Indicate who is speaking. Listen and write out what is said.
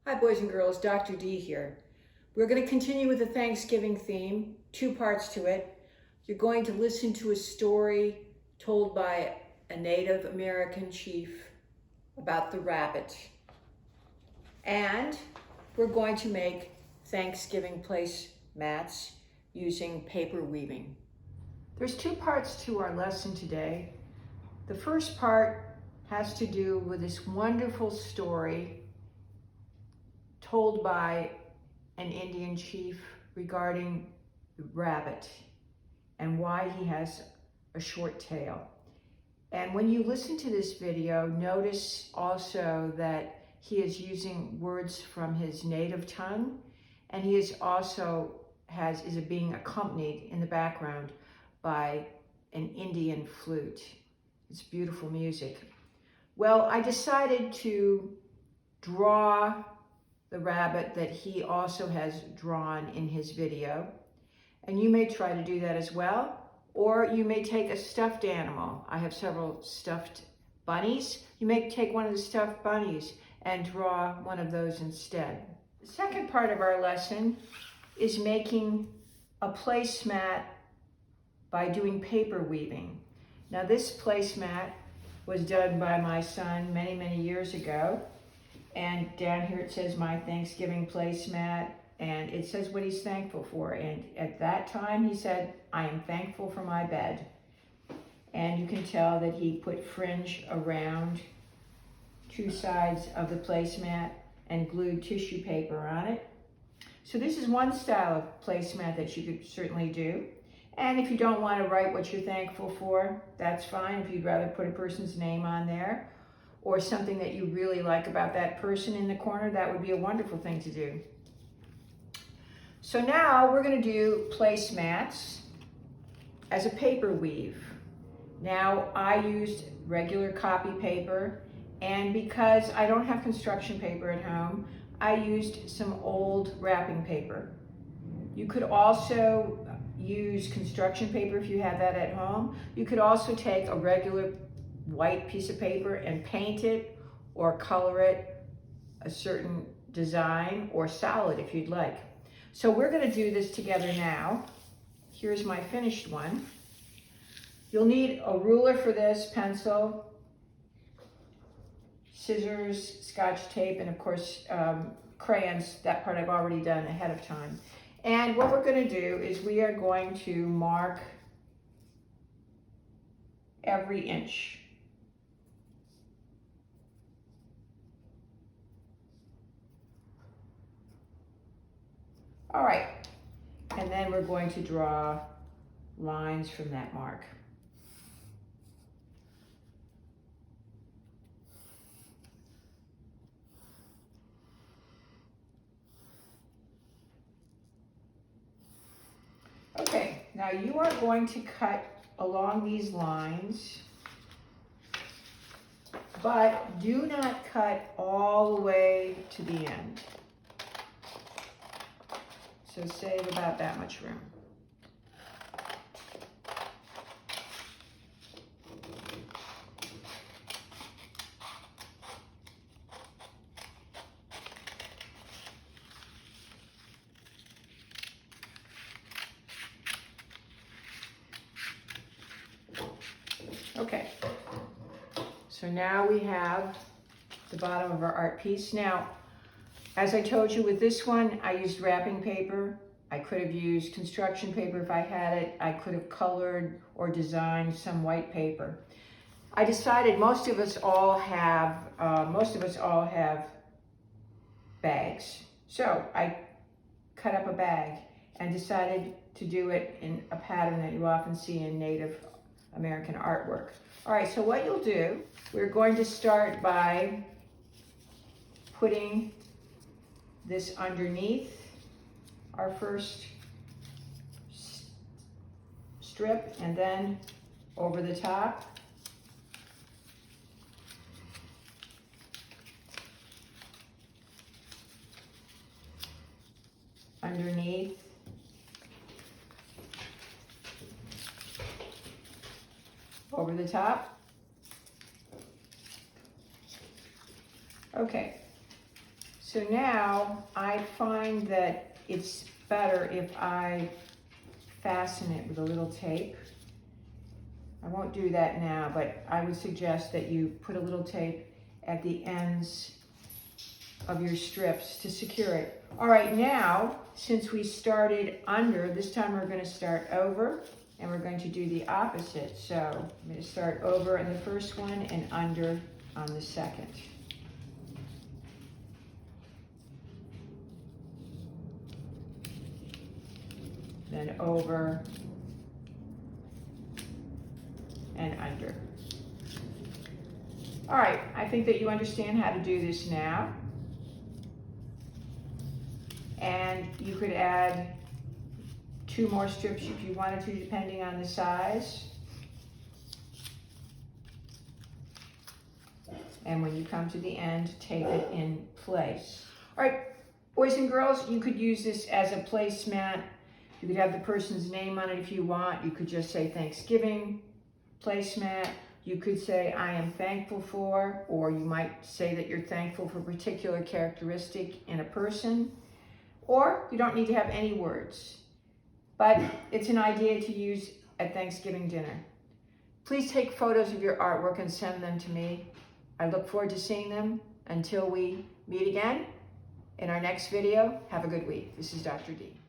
Speaker 1: Hi boys and girls, Dr. D here. We're going to continue with the Thanksgiving theme, two parts to it. You're going to listen to a story told by a Native American chief about the rabbit. And we're going to make Thanksgiving placemats using paper weaving. There's two parts to our lesson today. The first part has to do with this wonderful story told by an Indian chief regarding the rabbit and why he has a short tail. And when you listen to this video, notice also that he is using words from his native tongue, and he is also is being accompanied in the background by an Indian flute. It's beautiful music. Well, I decided to draw the rabbit that he also has drawn in his video. And you may try to do that as well, or you may take a stuffed animal. I have several stuffed bunnies. You may take one of the stuffed bunnies and draw one of those instead. The second part of our lesson is making a placemat by doing paper weaving. Now this placemat was done by my son many, many years ago. And down here it says my Thanksgiving placemat, and it says what he's thankful for. And at that time he said, I am thankful for my bed. And you can tell that he put fringe around two sides of the placemat and glued tissue paper on it. So this is one style of placemat that you could certainly do. And if you don't want to write what you're thankful for, that's fine. If you'd rather put a person's name on there, or something that you really like about that person in the corner, that would be a wonderful thing to do. So now we're going to do placemats as a paper weave. Now I used regular copy paper, and because I don't have construction paper at home, I used some old wrapping paper. You could also use construction paper if you have that at home. You could also take a regular white piece of paper and paint it or color it a certain design, or solid if you'd like. So we're going to do this together now. Here's my finished one. You'll need a ruler for this, pencil, scissors, Scotch tape, and of course crayons. That part I've already done ahead of time. And what we're going to do is we are going to mark every inch. All right, and then we're going to draw lines from that mark. Okay, now you are going to cut along these lines, but do not cut all the way to the end. So save about that much room. Okay, so now we have the bottom of our art piece. Now, as I told you with this one, I used wrapping paper. I could have used construction paper if I had it. I could have colored or designed some white paper. I decided most of us all have bags. So I cut up a bag and decided to do it in a pattern that you often see in Native American artwork. All right, so what you'll do, we're going to start by putting this underneath our first strip, and then over the top. Underneath. Over the top. Okay. So now I find that it's better if I fasten it with a little tape. I won't do that now, but I would suggest that you put a little tape at the ends of your strips to secure it. All right, now, since we started under, this time we're going to start over, and we're going to do the opposite. So I'm going to start over in the first one and under on the second. Then over and under. All right, I think that you understand how to do this now. And you could add 2 more strips if you wanted to, depending on the size. And when you come to the end, tape it in place. All right, boys and girls, you could use this as a placemat. You could have the person's name on it if you want. You could just say Thanksgiving placemat. You could say, I am thankful for, or you might say that you're thankful for a particular characteristic in a person. Or you don't need to have any words, but it's an idea to use at Thanksgiving dinner. Please take photos of your artwork and send them to me. I look forward to seeing them. Until we meet again in our next video, have a good week. This is Dr. D.